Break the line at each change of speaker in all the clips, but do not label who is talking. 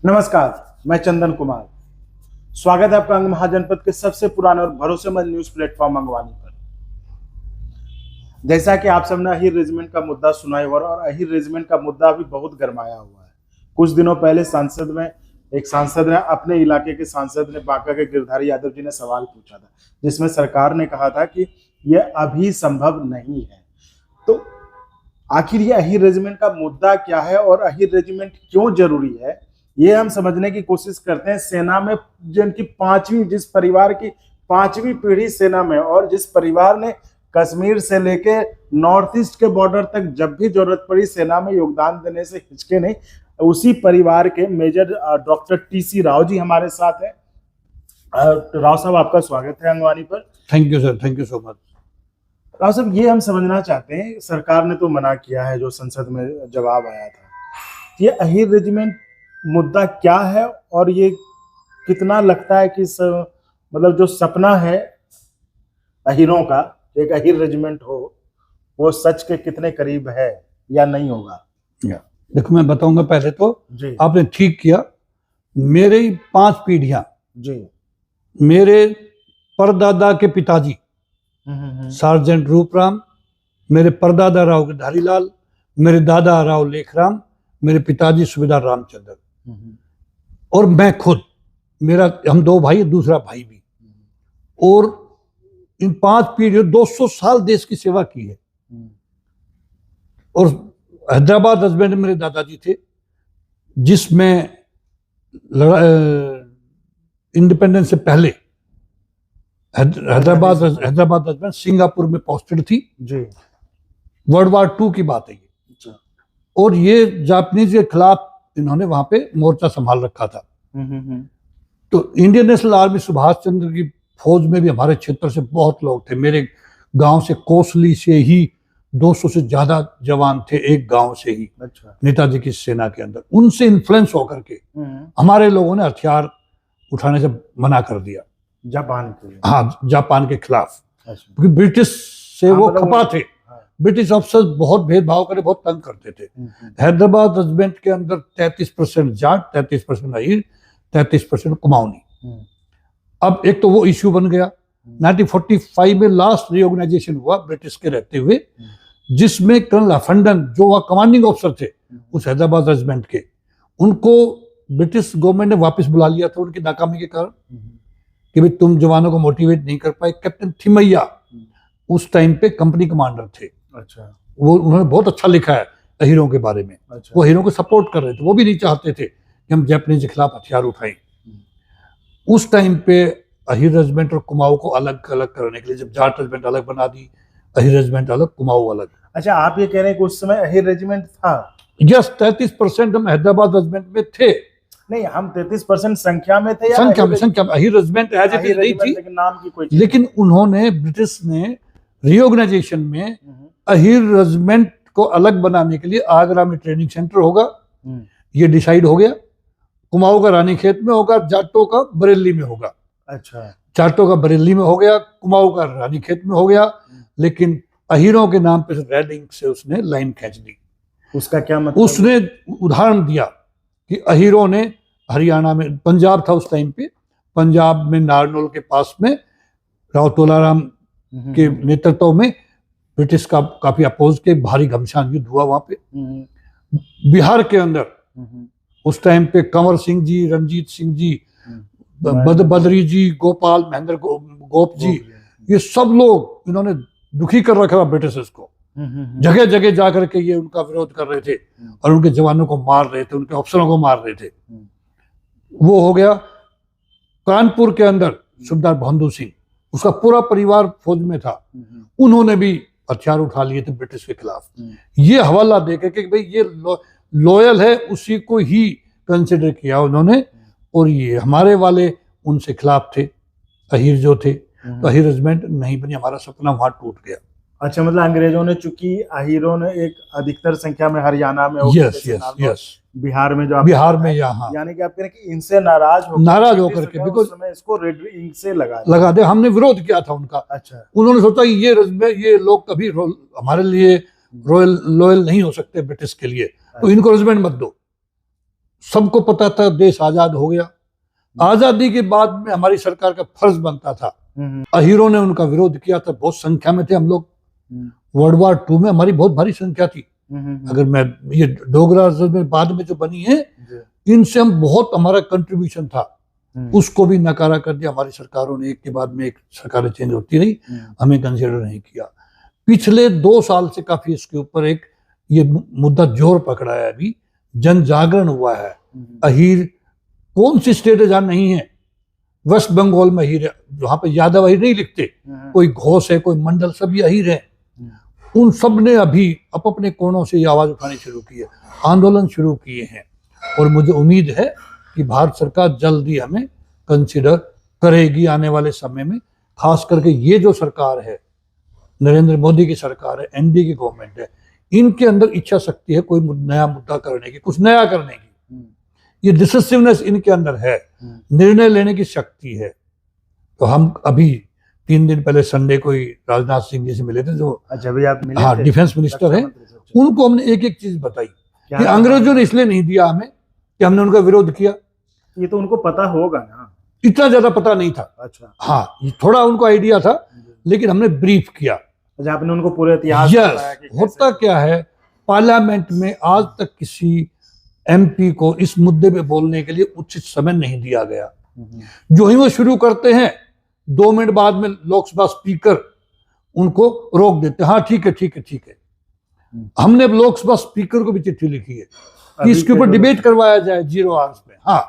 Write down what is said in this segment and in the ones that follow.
नमस्कार, मैं चंदन कुमार। स्वागत है आपका अंग महाजनपद के सबसे पुराने और भरोसेमंद न्यूज प्लेटफॉर्म अंगवानी पर। जैसा कि आप सबने अहिर रेजिमेंट का मुद्दा सुना ही होगा और अहिर रेजिमेंट का मुद्दा भी बहुत गरमाया हुआ है। कुछ दिनों पहले एक सांसद ने अपने इलाके के सांसद ने बांका के गिरधारी यादव जी ने सवाल पूछा था, जिसमें सरकार ने कहा था कि यह अभी संभव नहीं है। तो आखिर ये अहिर रेजिमेंट का मुद्दा क्या है और अहिर रेजिमेंट क्यों जरूरी है, ये हम समझने की कोशिश करते हैं। सेना में जिनकी जिस परिवार की पांचवी पीढ़ी सेना में, और जिस परिवार ने कश्मीर से लेके नॉर्थ ईस्ट के बॉर्डर तक जब भी जरूरत पड़ी सेना में योगदान देने से हिचके नहीं, उसी परिवार के major doctor TC Rao ji हमारे साथ हैं। राव साहब, आपका स्वागत है अंगवानी पर।
Thank you sir, thank you so much.
Rao साहब, ये हम समझना चाहते हैं, सरकार ने तो मना किया है, जो संसद में जवाब आया था, ये अहिर रेजिमेंट मुद्दा क्या है और ये कितना लगता है कि मतलब जो सपना है अहिरों का, एक अहिर रेजिमेंट हो, वो सच के कितने करीब है या नहीं होगा?
देखो, मैं बताऊंगा। पहले तो
जी,
आपने ठीक किया। मेरे 5 पीढ़ियां,
जी,
मेरे परदादा के पिताजी सार्जेंट रूपराम, मेरे परदादा राव धारीलाल, मेरे दादा राव लेखराम, मेरे पिताजी सूबेदार रामचंद्र और मैं खुद, हम 2 भाई, दूसरा भाई भी, और इन 5 पीढ़ियों 200 साल देश की सेवा की है। और हैदराबाद हस्बैंड मेरे दादाजी थे, जिसमें इंडिपेंडेंस से पहले हैदराबाद हस्बैंड सिंगापुर में पोस्टेड थी
जी।
वर्ल्ड वार 2 की बात है ये। और ये जापानीज के खिलाफ इन्होंने वहां पे मोर्चा संभाल रखा था। तो Indian national army Subhash Chandra की फौज में भी हमारे क्षेत्र से बहुत लोग थे। मेरे गांव से, कोसली से ही 200 से ज्यादा जवान थे, एक गांव से ही।
अच्छा।
नेताजी की सेना के अंदर उनसे इन्फ्लुएंस होकर के हमारे लोगों ने हथियार उठाने से मना कर दिया,
जापान के।
हाँ, जापान के खिलाफ।
अच्छा।
क्योंकि ब्रिटिश से वो
मतलब
खपा थे। ब्रिटिश अफसर बहुत भेदभाव करे, बहुत तंग करते थे। हैदराबाद रेजिमेंट के अंदर 33% जाट, 33% अहिर, 33% कुमाऊनी। अब एक तो वो इश्यू बन गया। 1945 में लास्ट रीऑर्गेनाइजेशन हुआ ब्रिटिश के रहते हुए, जिसमें कर्नल हफंडन, जो वह कमांडिंग ऑफिसर थे उस हैदराबाद रेजिमेंट के, उनको ब्रिटिश गवर्नमेंट ने वापस बुला लिया था उनकी नाकामी के कारण कि भाई तुम जवानों को मोटिवेट नहीं कर पाए। कैप्टन थिमैया उस टाइम पे कंपनी कमांडर थे। अच्छा। वो उन्होंने बहुत अच्छा लिखा है अहिरों के बारे में। अच्छा। वो अहिरों को सपोर्ट कर रहे थे, वो भी नहीं चाहते थे कि हम जापानीज के खिलाफ हथियार उठाएं। उस टाइम पे अहिर रेजिमेंट और कुमाऊं को अलग अलग करने के लिए जब जाट रेजिमेंट अलग बना दी, अहिर रेजिमेंट अलग, कुमाऊं अलग।
अच्छा, आप ये कह रहे हैं कि उस समय अहिर रेजिमेंट था?
यस, 33% हम हैदराबाद रेजिमेंट में थे।
नहीं, हम 33% संख्या में थे या
संख्या में अहिर रेजिमेंट नहीं थी,
नाम की कोई।
लेकिन उन्होंने, ब्रिटिश ने रीऑर्गेनाइजेशन में अहिर रेजिमेंट को अलग बनाने के लिए आगरा में ट्रेनिंग सेंटर होगा, ये डिसाइड हो गया। कुमाऊं का रानीखेत में होगा, जाटों का बरेली में होगा। अच्छा। जाटों का बरेली में हो गया, कुमाऊं का रानीखेत में हो गया, लेकिन अहिरों के नाम पे रेलिंग से उसने लाइन खींच दी।
उसका क्या मतलब?
उसने उदाहरण दिया कि अहिरों ने हरियाणा में, पंजाब था उस टाइम पे, पंजाब में नारनौल के पास में राव तोलाराम के नेतृत्व में ब्रिटिश का काफी अपोज के भारी घमसान युद्ध हुआ वहां पे। बिहार के अंदर उस टाइम पे कंवर सिंह जी, रंजीत सिंह जी, बदरी जी, गोपाल महेंद्र गोप जी, ये सब लोग इन्होंने दुखी कर रखा था ब्रिटिशर्स को। जगह जगह जाकर के ये उनका विरोध कर रहे थे और उनके जवानों को मार रहे थे, उनके अफसरों को मार रहे थे। वो हो गया। कानपुर के अंदर सूबेदार बहादुर सिंह, उसका पूरा परिवार फौज में था, उन्होंने भी हथियार उठा लिए थे ब्रिटिश के खिलाफ। ये हवाला देकर के भाई ये लॉयल है, उसी को ही कंसिडर किया उन्होंने। और ये हमारे वाले उनसे खिलाफ थे, अहिर जो थे, तो अहिर रेजिमेंट नहीं बनी, हमारा सपना वहां टूट गया।
अच्छा, मतलब अंग्रेजों ने, चूंकि अहिरों ने एक अधिकतर संख्या में हरियाणा में,
यस,
बिहार में, जो
बिहार में, यहाँ,
यानी कि आप कह रहे हैं कि इनसे नाराज होकर के
बिकॉज
इसको रेड इंक से
लगा दे, हमने विरोध किया था उनका। अच्छा। उन्होंने सोचा ये लोग कभी हमारे लिए लॉयल नहीं हो सकते ब्रिटिश के लिए, तो इनको रेजिमेंट मत दो। सबको पता था देश आजाद हो गया। आजादी के बाद में हमारी सरकार का फर्ज बनता था, अहीरों ने उनका विरोध किया था, बहुत संख्या में थे हम लोग। वर्ल्ड वार 2 में हमारी बहुत भारी संख्या थी। अगर मैं ये डोगरा में बाद में जो बनी है, इनसे हम बहुत, हमारा कंट्रीब्यूशन था, उसको भी नकारा कर दिया हमारी सरकारों ने। एक के बाद में एक सरकारें चेंज होती रही, हमें कंसिडर नहीं किया। पिछले 2 साल से काफी इसके ऊपर एक ये मुद्दा जोर पकड़ा है, अभी जन जागरण हुआ है। अहीर कौन सी स्टेट है जहां नहीं है? वेस्ट बंगाल में अहीर है, वहां पे यादव अहीर नहीं लिखते, कोई घोष है, कोई मंडल, सभी अहीर है। उन सब ने अभी अपने कोणों से ये आवाज उठानी शुरू की है, आंदोलन शुरू किए हैं, और मुझे उम्मीद है कि भारत सरकार जल्दी हमें कंसिडर करेगी आने वाले समय में। खास करके ये जो सरकार है, नरेंद्र मोदी की सरकार है, एनडीए की गवर्नमेंट है, इनके अंदर इच्छा शक्ति है कोई नया मुद्दा करने की, कुछ नया करने की। ये डिसिसिवनेस इनके अंदर है, निर्णय लेने की शक्ति है। तो हम अभी 3 दिन पहले संडे को ही राजनाथ सिंह जी से मिले थे, जो
अभी आप मिले
हाँ डिफेंस मिनिस्टर है। उनको हमने एक एक चीज बताई कि अंग्रेजों ने इसलिए नहीं दिया हमें कि हमने उनका विरोध किया।
ये तो उनको पता होगा ना,
इतना ज्यादा पता नहीं था।
अच्छा,
हाँ थोड़ा उनको आइडिया था, लेकिन हमने ब्रीफ किया।
आपने उनको पूरे इतिहास बताया कि
होता क्या है, पार्लियामेंट में आज तक किसी एमपी को इस मुद्दे पे बोलने के लिए उचित समय नहीं दिया गया। जो ही वो शुरू करते हैं, 2 मिनट बाद में लोकसभा स्पीकर उनको रोक देते हैं। हाँ ठीक है ठीक है ठीक है। हमने लोकसभा स्पीकर को भी चिट्ठी लिखी है कि इसके ऊपर डिबेट करवाया जाए 0 आवर्स में। हाँ,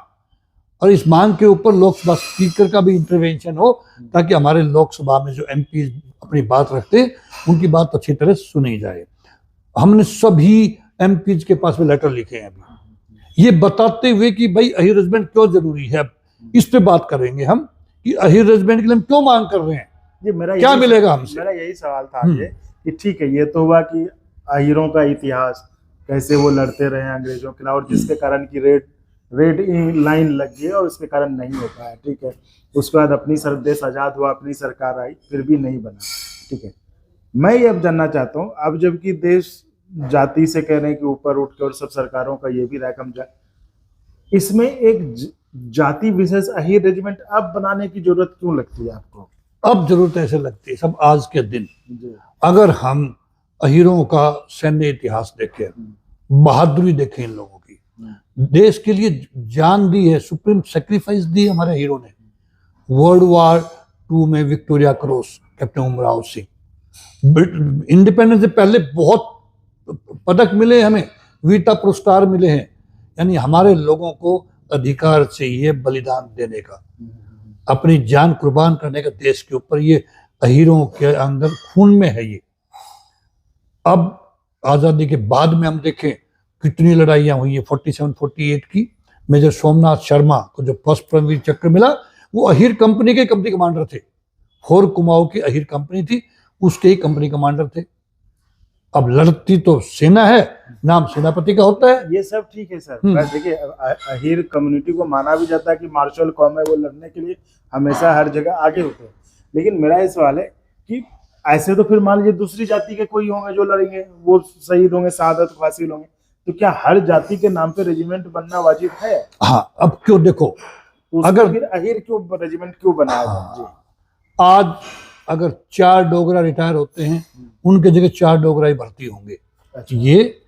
और इस मांग के ऊपर लोकसभा स्पीकर का भी इंटरवेंशन हो, ताकि हमारे लोकसभा में जो एमपी अपनी बात रखते हैं उनकी बात अच्छी तरह सुनी जाए। हमने सभी एमपीज के पास में लेटर लिखे हैं अभी, ये बताते हुए कि भाई अहीर रेजिमेंट क्यों जरूरी है। इस पे बात करेंगे हम कि अहीर रेजिमेंट के लिए हम क्यों मांग कर रहे हैं,
ये मेरा
क्या मिलेगा हमसे।
मेरा यही सवाल था ये कि ठीक है, ये तो हुआ कि अहीरों का इतिहास, कैसे वो लड़ते रहे अंग्रेजों के खिलाफ, और जिसके कारण की रेड लाइन लग गई और उसके कारण नहीं हो पाया। ठीक है, उसके बाद अपनी देश आजाद हुआ, अपनी सरकार आई, फिर भी नहीं बना। ठीक है, मैं ये अब जानना चाहता हूँ, अब जबकि देश जाति से कह रहे हैं कि ऊपर उठ के, और सब सरकारों का ये भी राय कम जाए, इसमें एक जाति विशेष अहीर रेजिमेंट अब बनाने की जरूरत क्यों लगती है आपको? अब
जरूरत ऐसे लगती है सब आज के दिन, अगर हम अहीरों का सैन्य इतिहास देखें, बहादुरी देखें, इन लोगों की देश के लिए जान दी है, सुप्रीम सेक्रीफाइस दी हमारे हीरो ने। वर्ल्ड वार 2 में Victoria cross captain Umrao Singh, independence से पहले बहुत पदक मिले हमें, वीरता पुरस्कार मिले हैं। यानी हमारे लोगों को अधिकार चाहिए बलिदान देने का, अपनी जान कुर्बान करने का देश के ऊपर। ये अहीरों के अंदर खून में है ये। अब आजादी के बाद में हम देखें कितनी लड़ाइयां हुई है। 47-48 की मेजर सोमनाथ शर्मा को जो फर्स्ट परमवीर चक्र मिला, वो अहीर कंपनी के कंपनी कमांडर थे। 4 कुमाऊं की अहीर कंपनी थी, उसके ही कंपनी कमांडर थे। अब लड़ती तो सेना है, नाम सेनापति का होता है।
ये सब ठीक है सर, देखिए अहीर कम्युनिटी को माना भी जाता है कि मार्शल कौम है, वो लड़ने के लिए हमेशा हर जगह आगे होते हैं। लेकिन मेरा ये सवाल है कि ऐसे तो फिर मान लीजिए दूसरी जाति के कोई होंगे जो लड़ेंगे, वो शहीद होंगे, शहादत हासिल होंगे, तो क्या हर जाति के नाम पे रेजिमेंट बनना वाजिब है?
हाँ, अब क्यों देखो,
तो अगर फिर अहीर क्यों रेजिमेंट क्यों बनाया जाए?
आज अगर 4 डोगरा रिटायर होते हैं, उनके जगह 4 डोगरा ही भर्ती होंगे। अच्छा। ये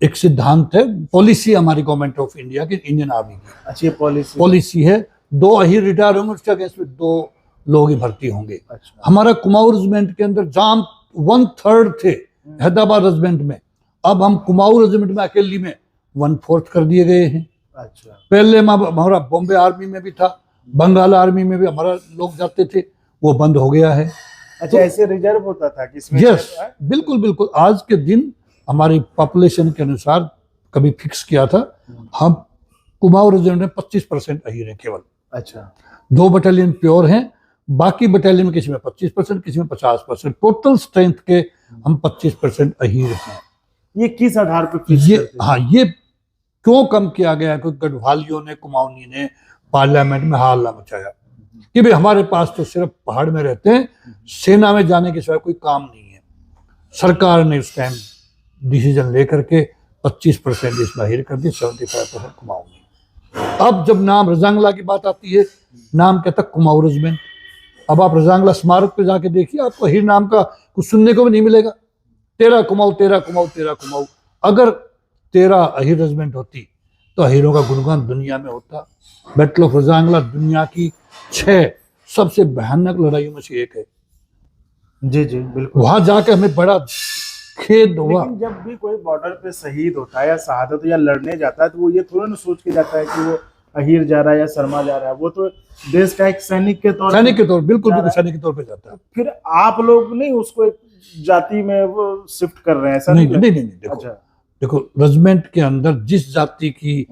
एक सिद्धांत है, पॉलिसी हमारी गवर्नमेंट ऑफ इंडिया की, इंडियन आर्मी की। अच्छा, ये पॉलिसी है। 2 अहीर रिटायर होंगे, उसके अगेंस्ट में 2 लोग ही भर्ती होंगे। अच्छा। हमारा कुमाऊं रेजिमेंट के अंदर जहां 1/3 थे हैदराबाद रेजिमेंट में, अब हम कुमाऊं रेजिमेंट में अकेली में 1/4 कर दिए गए हैं। अच्छा। पहले हमारा बॉम्बे आर्मी में भी था, बंगाल आर्मी में भी हमारा लोग जाते थे, वो बंद हो गया है। अच्छा, तो ऐसे रिजर्व होता था कि इसमें? यस, बिल्कुल बिल्कुल। आज के दिन हमारी पॉपुलेशन के अनुसार कभी फिक्स किया था, हम कुमाऊं रेजिमेंट में 25% अहीर हैं केवल। अच्छा। 2 बटालियन प्योर हैं, बाकी बटालियन में किसी में 25%, किसी में 50%, टोटल स्ट्रेंथ के हम 25% अहीर हैं। ये किस आधार पर ये क्यों कम किया गया है? क्योंकि गढ़वालियों ने, कुमाऊनी ने पार्लियामेंट में हल्ला मचाया कि भाई हमारे पास तो सिर्फ पहाड़ में रहते हैं, सेना में जाने के सिवाय कोई काम नहीं है। सरकार ने उस टाइम डिसीजन लेकर के 25% इसमें अहीर कर दी, 75% कुमाऊनी। अब जब नाम रजांगला की बात आती है, नाम कहता कुमाऊं रेजिमेंट। अब आप रजांगला स्मारक पे जाके देखिए, आपको अहीर नाम का कुछ सुनने को भी नहीं मिलेगा। तेरा कुमाऊं, तेरा कुमाऊं, तेरा कुमाऊं। अगर 13 अहीर रेजिमेंट होती तो अहीरों का गुणगान दुनिया में होता। बैटल ऑफ रजांगला दुनिया की 6 सबसे भयानक लड़ाइयों में से एक है।
जी जी बिल्कुल।
वहां जाके हमें बड़ा खेद हुआ।
लेकिन जब भी कोई बॉर्डर पे शहीद होता है या शहादत या लड़ने जाता है, तो वो ये थोड़ा ना सोच के जाता है कि वो अहीर जा रहा है या शर्मा जा रहा है। वो तो देश का एक सैनिक के तौर
सैनिक के तौर, बिल्कुल
जा
बिल्कुल
रहा है।
सैनिक के तौर पे जाता है।
फिर आप लोग नहीं उसको एक जाति में वो शिफ्ट कर रहे हैं, ऐसा
नहीं
नहीं
नहीं नहीं, नहीं देखो,
अच्छा
देखो रेजिमेंट के अंदर जिस जाति की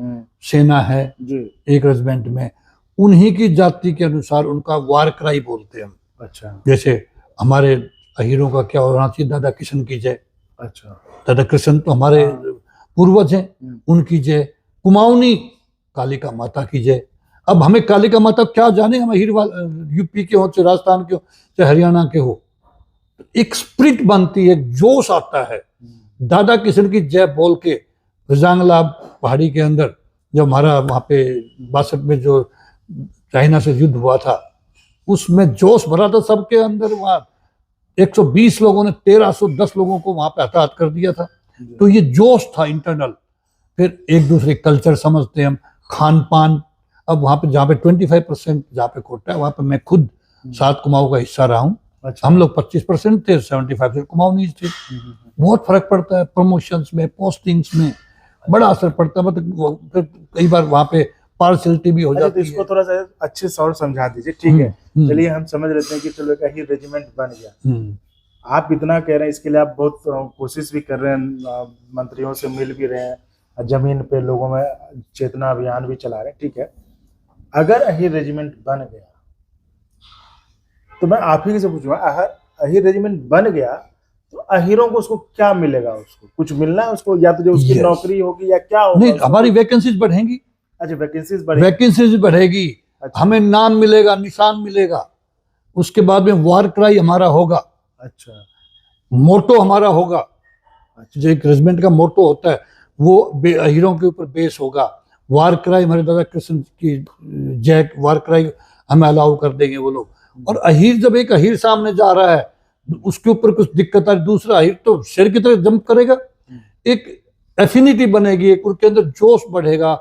सेना है
जी
एक रेजिमेंट में, उन्हीं की जाति के अनुसार उनका वार क्राई बोलते हैं हम।
अच्छा
जैसे हमारे अहीरों का क्या होना चाहिए, दादा किशन की जय।
अच्छा
दादा कृष्ण तो हमारे पूर्वज हैं, उनकी जय। कुमाऊनी कालिका माता की जय। अब हमें कालिका माता क्या जाने, हम अहीर यूपी के हो, चाहे राजस्थान के हो, चाहे हरियाणा के हो, एक स्प्रिट बनती है, जोश आता है। दादा किशन की जय बोल के रजांगला पहाड़ी के अंदर जब हमारा वहाँ पे 62 में जो चाइना से युद्ध हुआ था, उसमें जोश भरा था सबके अंदर। वहाँ 120 लोगों ने 1310 लोगों को वहां पे हताहत कर दिया था। तो ये जोश था इंटरनल। फिर एक दूसरे कल्चर समझते हम, खान पान। अब वहां पे जहाँ पे 25% जहाँ पे कोटा है, वहां पे मैं खुद 7 कुमाऊं का हिस्सा रहा हूँ।
अच्छा।
हम लोग 25% थे, 75% कुमाऊनी थे। बहुत फर्क पड़ता है प्रमोशंस में, पोस्टिंग्स में बड़ा असर पड़ता है। मतलब फिर कई बार वहां पे पार्शलिटी भी हो
तो
जाती
इसको
है।
थोड़ा सा अच्छे से और समझा दीजिए। ठीक है, चलिए हम समझ लेते हैं कि चलो एक ही रेजिमेंट बन गया। आप इतना कह रहे हैं, इसके लिए आप बहुत कोशिश भी कर रहे हैं, मंत्रियों से मिल भी रहे हैं, जमीन पे लोगों में चेतना अभियान भी चला रहे हैं। ठीक है, अगर अहीर रेजिमेंट बन गया तो मैं आप ही से पूछूंगा, अहीर रेजिमेंट बन गया तो अहीरों को उसको क्या मिलेगा? उसको कुछ मिलना है उसको, या तो जो उसकी नौकरी होगी या क्या होगा?
नहीं, हमारी वैकेंसीज बढ़ेंगी।
अच्छा, वैकेंसीज बढ़ेगी।
वैकेंसीज बढ़ेगी।
अच्छा।
हमें नाम मिलेगा, निशान मिलेगा। उसके बाद में वार क्राई हमारा होगा।
अच्छा,
मोटो हमारा होगा। जो एक रेजिमेंट का मोटो होता है वो अहीरों के ऊपर बेस होगा। वार क्राई हमारे दादा कृष्ण की जय वार क्राई हमें अलाउ कर देंगे वो लोग। और अहीर, जब एक अहीर सामने जा रहा है, उसके ऊपर कुछ दिक्कत आ रही, दूसरा अहीर तो शेर की तरह जंप करेगा। एक एफिनिटी बनेगी, एक उनके अंदर जोश बढ़ेगा,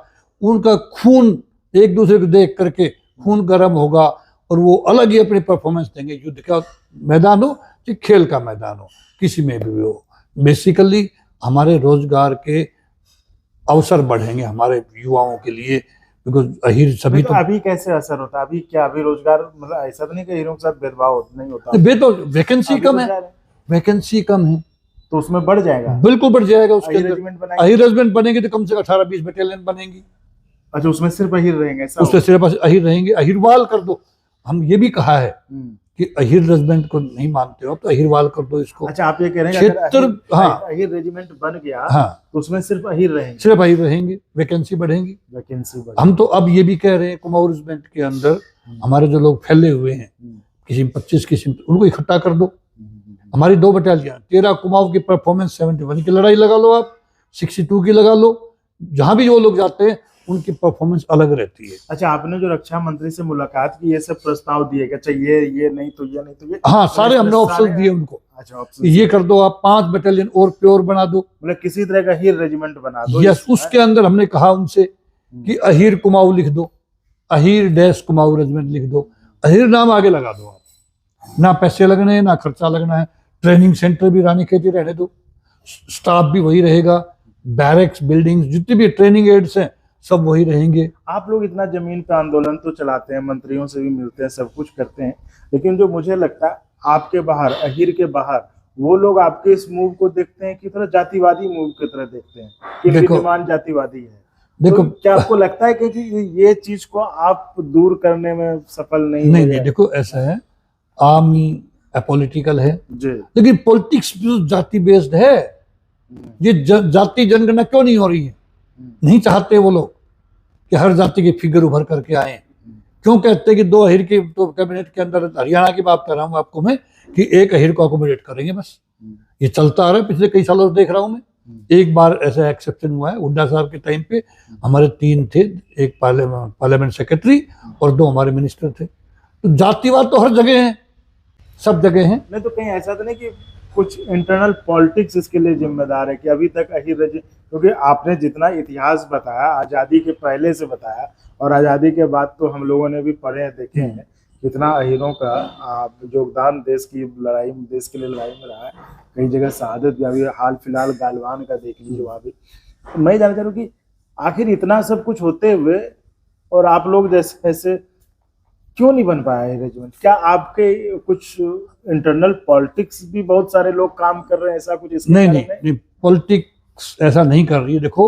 उनका खून एक दूसरे को देख करके खून गर्म होगा और वो अलग ही अपनी परफॉर्मेंस देंगे। युद्ध का मैदान हो कि खेल का मैदान हो, किसी में भी हो। बेसिकली हमारे रोजगार के अवसर बढ़ेंगे हमारे युवाओं के लिए, बिकॉज अहीर सभी
तो अभी कैसे असर होता है? अभी क्या अभी रोजगार, मतलब ऐसा तो नहीं कि हीरों के साथ भेदभाव नहीं होता?
तो वैकेंसी कम है, वैकेंसी कम है
तो उसमें बढ़ जाएगा,
बिल्कुल बढ़ जाएगा। उसके अंदर अहीर रेजिमेंट बनेंगे तो कम से कम 18-20 बटालियन बनेंगी।
अच्छा, उसमें सिर्फ अहीर रहेंगे?
उसमें सिर्फ अहीर रहेंगे। अहीरवाल कर दो। हम ये भी कहा है कि अहीर रेजिमेंट को नहीं मानते हो तो अहीरवाल कर दो इसको।
अच्छा, आप ये कह रहे हैं
क्षेत्र, हाँ,
अहीर रेजिमेंट बन गया,
हाँ,
तो उसमें सिर्फ अहीर रहेंगे?
सिर्फ अहीर रहेंगे, वैकेंसी बढ़ेंगी।
वैकेंसी
हम तो अब ये भी कह रहे हैं कुमाऊं रेजिमेंट के अंदर हमारे जो लोग फैले हुए हैं, किसी में 25 किसी में, उनको इकट्ठा कर दो। हमारी 2 बटालियन, 13 कुमाऊं की परफॉर्मेंस 71 की लड़ाई लगा लो, आप 62 की लगा लो, जहां भी वो लोग जाते हैं उनकी परफॉर्मेंस अलग रहती है।
अच्छा, आपने जो रक्षा मंत्री से मुलाकात की, ये सब प्रस्ताव दिए कि अच्छा ये नहीं तो ये नहीं तो ये?
हाँ, सारे हमने ऑप्शन दिए उनको।
अच्छा, ऑप्शन
ये कर दो, आप 5 बटालियन और प्योर बना दो,
मतलब किसी तरह का अहीर रेजिमेंट बना दो।
यस, उसके अंदर हमने कहा उनसे कि अहीर कुमाऊं लिख दो, अहीर डैश कुमाऊं रेजिमेंट लिख दो, अहीर नाम आगे लगा दो आप। ना पैसे लगने हैं, ना खर्चा लगना है। ट्रेनिंग सेंटर भी रानीखेती रहने दो, स्टाफ भी वही रहेगा, बैरक्स, बिल्डिंग्स, जितनी भी ट्रेनिंग एड्स हैं सब वही रहेंगे।
आप लोग इतना जमीन पे आंदोलन तो चलाते हैं, मंत्रियों से भी मिलते हैं, सब कुछ करते हैं, लेकिन जो मुझे लगता है आपके बाहर, अहीर के बाहर, वो लोग आपके इस मूव को देखते हैं कि थोड़ा जातिवादी मूव की तरह देखते हैं कि विद्यमान जातिवादी है। देखो, तो क्या आपको लगता है कि ये चीज को आप दूर करने में सफल नहीं?
देखो ऐसा है, आर्मी अपॉलिटिकल है
जी,
लेकिन पॉलिटिक्स जाति बेस्ड है। ये जाति जनगणना क्यों नहीं हो रही है? नहीं चाहते वो लोग कि हर जाति के फिगर उभर करके आए। क्यों कहते हैं कि 2 अहीर की तो कैबिनेट के अंदर, हरियाणा की बात कर रहा हूँ आपको मैं, कि 1 अहीर को अकोमोडेट करेंगे बस। ये चलता आ रहा है, पिछले कई सालों से देख रहा हूं मैं। एक बार ऐसा एक्सेप्शन हुआ है, हुड्डा साहब के टाइम पे हमारे 3 थे, एक पार्लियामेंट सेक्रेटरी और 2 हमारे मिनिस्टर थे। तो जातिवाद तो हर जगह है, सब जगह है।
नहीं तो कहीं ऐसा तो नहीं कि कुछ इंटरनल पॉलिटिक्स इसके लिए जिम्मेदार है कि अभी तक क्योंकि आपने जितना इतिहास बताया, आज़ादी के पहले से बताया और आज़ादी के बाद तो हम लोगों ने भी पढ़े हैं, देखे हैं कितना अहीरों का योगदान देश की लड़ाई में, देश के लिए लड़ाई में रहा है। कई जगह शहादत भी, अभी हाल फिलहाल गालवान का देख लीजिए वहाँ भी। तो मैं जानना चाह रहा हूँ कि आखिर इतना सब कुछ होते हुए और आप लोग जैसे ऐसे क्यों नहीं बन पाया ये रेजिमेंट? क्या आपके कुछ इंटरनल पॉलिटिक्स भी बहुत सारे लोग काम कर रहे हैं, ऐसा कुछ इसके
नहीं, पॉलिटिक्स ऐसा नहीं कर रही है। देखो,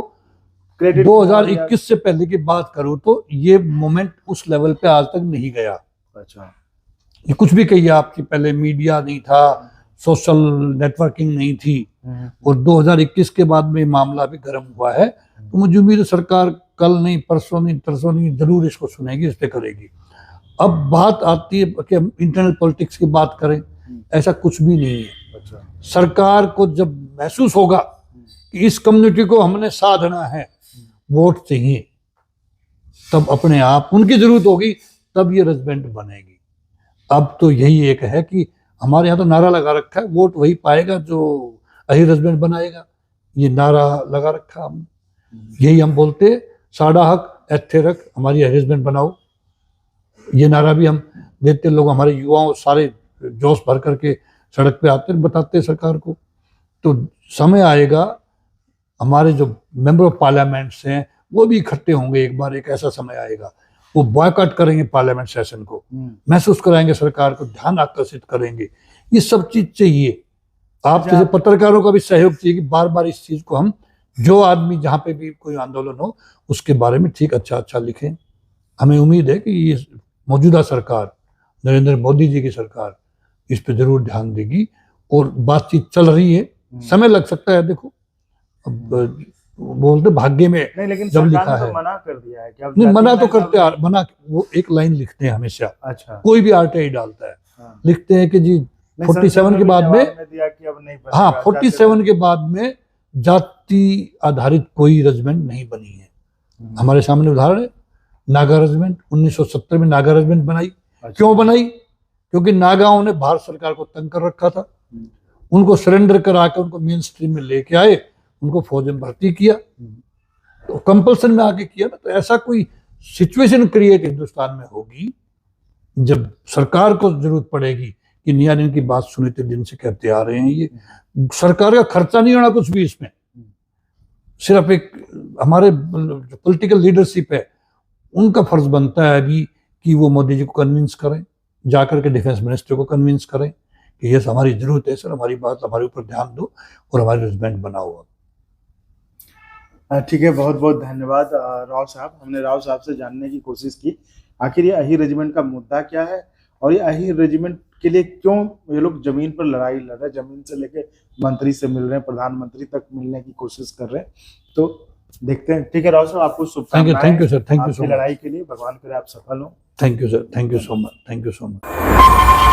क्रेडिट
2021 से पहले की बात करूं तो ये मोमेंट उस लेवल पे आज तक नहीं गया।
अच्छा,
ये कुछ भी कहिए, आपकी पहले मीडिया नहीं था, सोशल नेटवर्किंग नहीं थी, और 2021 के बाद में मामला भी गर्म हुआ है। तो मुझे उम्मीद है सरकार कल नहीं, परसों नहीं, तरसों नहीं, जरूर इसको सुनेगी, इस पे करेगी। अब बात आती है कि हम इंटरनल पॉलिटिक्स की बात करें, ऐसा कुछ भी नहीं है।
अच्छा,
सरकार को जब महसूस होगा कि इस कम्युनिटी को हमने साधना है, वोट चाहिए, तब अपने आप उनकी जरूरत होगी, तब ये रेजिमेंट बनेगी। अब तो यही एक है कि हमारे यहाँ तो नारा लगा रखा है, वोट वही पाएगा जो अही रेजिमेंट बनाएगा। ये नारा लगा रखा हम, यही हम बोलते, साडा हक एथे रख, हमारी रेजिमेंट बनाओ। ये नारा भी हम देते, लोग हमारे युवाओं सारे जोश भर करके सड़क पे आते, बताते सरकार को। तो समय आएगा, हमारे जो मेंबर ऑफ पार्लियामेंट्स हैं वो भी इकट्ठे होंगे, एक बार एक ऐसा समय आएगा, वो बॉयकॉट करेंगे पार्लियामेंट सेशन को, महसूस कराएंगे सरकार को, ध्यान आकर्षित करेंगे। ये सब चीज चाहिए। आप जैसे पत्रकारों का भी सहयोग चाहिए कि बार बार इस चीज को हम, जो आदमी जहाँ पे भी कोई आंदोलन हो उसके बारे में ठीक अच्छा लिखें। हमें उम्मीद है कि ये मौजूदा सरकार, नरेंद्र मोदी जी की सरकार, इस पे जरूर ध्यान देगी और बातचीत चल रही है। समय लग सकता है, देखो, अब बोलते भाग्य में
नहीं, लेकिन
जब लिखा
तो
है,
मना कर दिया है कि अब
नहीं मना तो करते, मना वो एक लाइन लिखते हैं हमेशा।
अच्छा,
कोई भी आरटीआई डालता है,
हाँ।
लिखते हैं कि जी 47 के बाद में,
दिया कि अब नहीं बनेगा,
हाँ 47 के बाद में जाति आधारित कोई रेजिमेंट नहीं बनी है। हमारे सामने उदाहरण है, नागा रेजिमेंट 1970 में नागा रेजिमेंट बनाई।
अच्छा।
क्यों बनाई? क्योंकि नागाओं ने भारत सरकार को तंग कर रखा था, उनको सरेंडर करा के उनको मेन स्ट्रीम में लेके आए, उनको फौज में भर्ती किया, तो कंपल्सन में आके किया ना। तो ऐसा कोई सिचुएशन क्रिएट हिंदुस्तान में होगी जब सरकार को जरूरत पड़ेगी कि निया की बात सुने थे, दिन से कहते आ रहे हैं, ये सरकार का खर्चा नहीं होना कुछ भी इसमें, सिर्फ एक हमारे पॉलिटिकल लीडरशिप है, उनका फर्ज बनता है अभी कि वो मोदी जी को कन्विंस करें, जाकर के डिफेंस मिनिस्टर को कन्विंस करें कि ये हमारी जरूरत है सर, हमारी बात, हमारे ऊपर ध्यान दो और हमारी रेजिमेंट बनाओ।
ठीक है, बहुत बहुत धन्यवाद राव साहब। हमने राव साहब से जानने की कोशिश की आखिर ये अही रेजिमेंट का मुद्दा क्या है और ये अही रेजिमेंट के लिए क्यों ये लोग जमीन पर लड़ाई लड़ रहे हैं, जमीन से लेके मंत्री से मिल रहे हैं, प्रधानमंत्री तक मिलने की कोशिश कर रहे हैं। तो देखते हैं। ठीक है राव साहब, आपको शुभकामनाएं।
Thank you sir, thank you so much.
लड़ाई के लिए भगवान करे आप सफल हो।
Thank you sir, thank you so much, thank you so much.